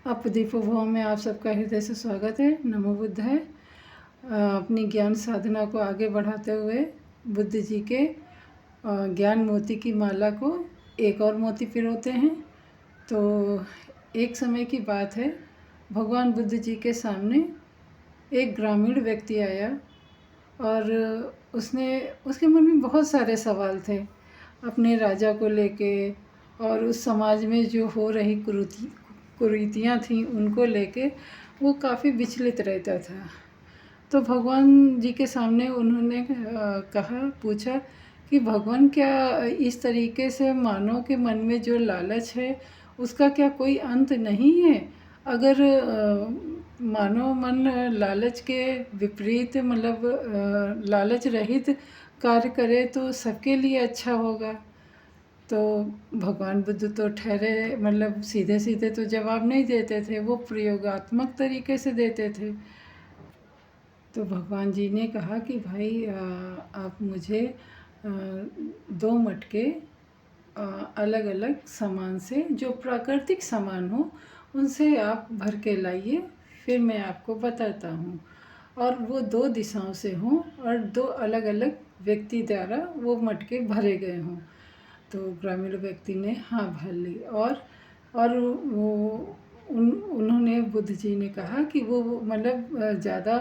अपदीपोभव में आप सबका हृदय से स्वागत है। नमो बुद्धाय। अपनी ज्ञान साधना को आगे बढ़ाते हुए बुद्ध जी के ज्ञान मोती की माला को एक और मोती पिरोते हैं। तो एक समय की बात है, भगवान बुद्ध जी के सामने एक ग्रामीण व्यक्ति आया और उसके मन में बहुत सारे सवाल थे अपने राजा को लेके, और उस समाज में जो हो रही कुरीतियाँ थीं उनको लेके वो काफ़ी विचलित रहता था। तो भगवान जी के सामने उन्होंने पूछा कि भगवान, क्या इस तरीके से मानव के मन में जो लालच है उसका क्या कोई अंत नहीं है? अगर मानव मन लालच के विपरीत लालच रहित कार्य करे तो सबके लिए अच्छा होगा। तो भगवान बुद्ध तो ठहरे, सीधे सीधे तो जवाब नहीं देते थे, वो प्रयोगात्मक तरीके से देते थे। तो भगवान जी ने कहा कि भाई आप मुझे 2 मटके अलग अलग सामान से, जो प्राकृतिक सामान हो उनसे आप भर के लाइए, फिर मैं आपको बताता हूँ। और वो 2 दिशाओं से हों और 2 अलग अलग व्यक्ति द्वारा वो मटके भरे गए हों। तो ग्रामीण व्यक्ति ने हाँ भर ली, और उन्होंने बुद्ध जी ने कहा कि वो ज़्यादा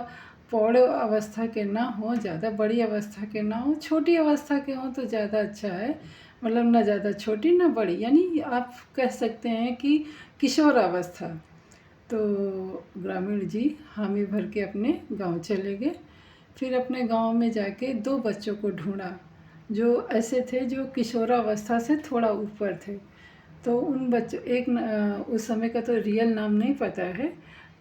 प्रौढ़ अवस्था के ना हो, ज़्यादा बड़ी अवस्था के ना हो, छोटी अवस्था के हों तो ज़्यादा अच्छा है। ना ज़्यादा छोटी ना बड़ी, यानी आप कह सकते हैं कि किशोर अवस्था। तो ग्रामीण जी हामी भर के अपने गांव चले गए। फिर अपने गांव में जाके 2 बच्चों को ढूंढा जो ऐसे थे जो किशोरावस्था से थोड़ा ऊपर थे। तो उन बच्चों, उस समय का तो रियल नाम नहीं पता है,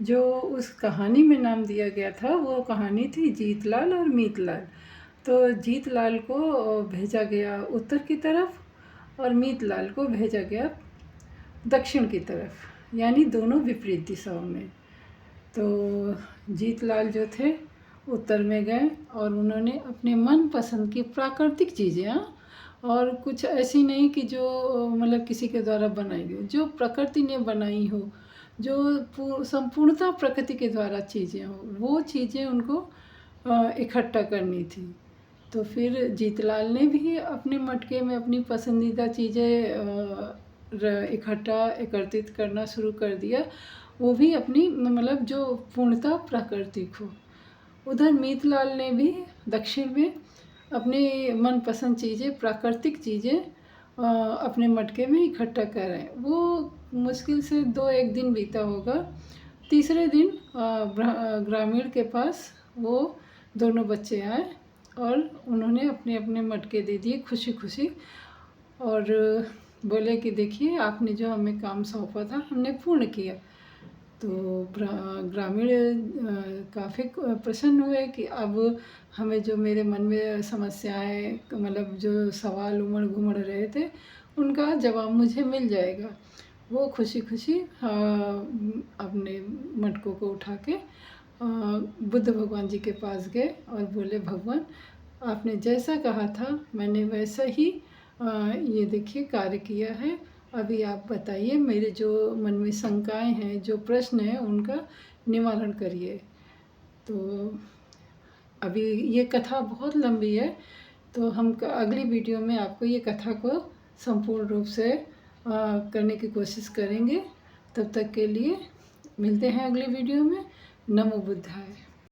जो उस कहानी में नाम दिया गया था वो कहानी थी जीतलाल और मीतलाल। तो जीतलाल को भेजा गया उत्तर की तरफ और मीतलाल को भेजा गया दक्षिण की तरफ, यानी दोनों विपरीत दिशाओं में। तो जीतलाल जो थे उत्तर में गए और उन्होंने अपने मन पसंद की प्राकृतिक चीज़ें, और कुछ ऐसी नहीं कि जो किसी के द्वारा बनाई गई, जो प्रकृति ने बनाई हो, जो संपूर्णतः प्रकृति के द्वारा चीज़ें हो, वो चीज़ें उनको इकट्ठा करनी थी। तो फिर जीतलाल ने भी अपने मटके में अपनी पसंदीदा चीज़ें एकत्रित करना शुरू कर दिया, वो भी अपनी जो पूर्णतः प्राकृतिक हो। उधर मीतलाल ने भी दक्षिण में अपनी मनपसंद चीज़ें, प्राकृतिक चीज़ें अपने मटके में इकट्ठा कर रहे हैं। वो मुश्किल से 2-1 दिन बीता होगा। तीसरे दिन ग्रामीण के पास वो दोनों बच्चे आए और उन्होंने अपने अपने मटके दे दिए खुशी खुशी, और बोले कि देखिए, आपने जो हमें काम सौंपा था हमने पूर्ण किया। तो ग्रामीण काफ़ी प्रसन्न हुए कि अब हमें जो मेरे मन में समस्याएं, जो सवाल उमड़ घुमड़ रहे थे, उनका जवाब मुझे मिल जाएगा। वो खुशी खुशी अपने मटकों को उठा के बुद्ध भगवान जी के पास गए और बोले, भगवान, आपने जैसा कहा था मैंने वैसा ही ये देखिए कार्य किया है। अभी आप बताइए, मेरे जो मन में शंकाएं हैं, जो प्रश्न हैं, उनका निवारण करिए। तो अभी ये कथा बहुत लंबी है, तो हम अगली वीडियो में आपको ये कथा को संपूर्ण रूप से करने की कोशिश करेंगे। तब तक के लिए मिलते हैं अगली वीडियो में। नमो बुद्धाय।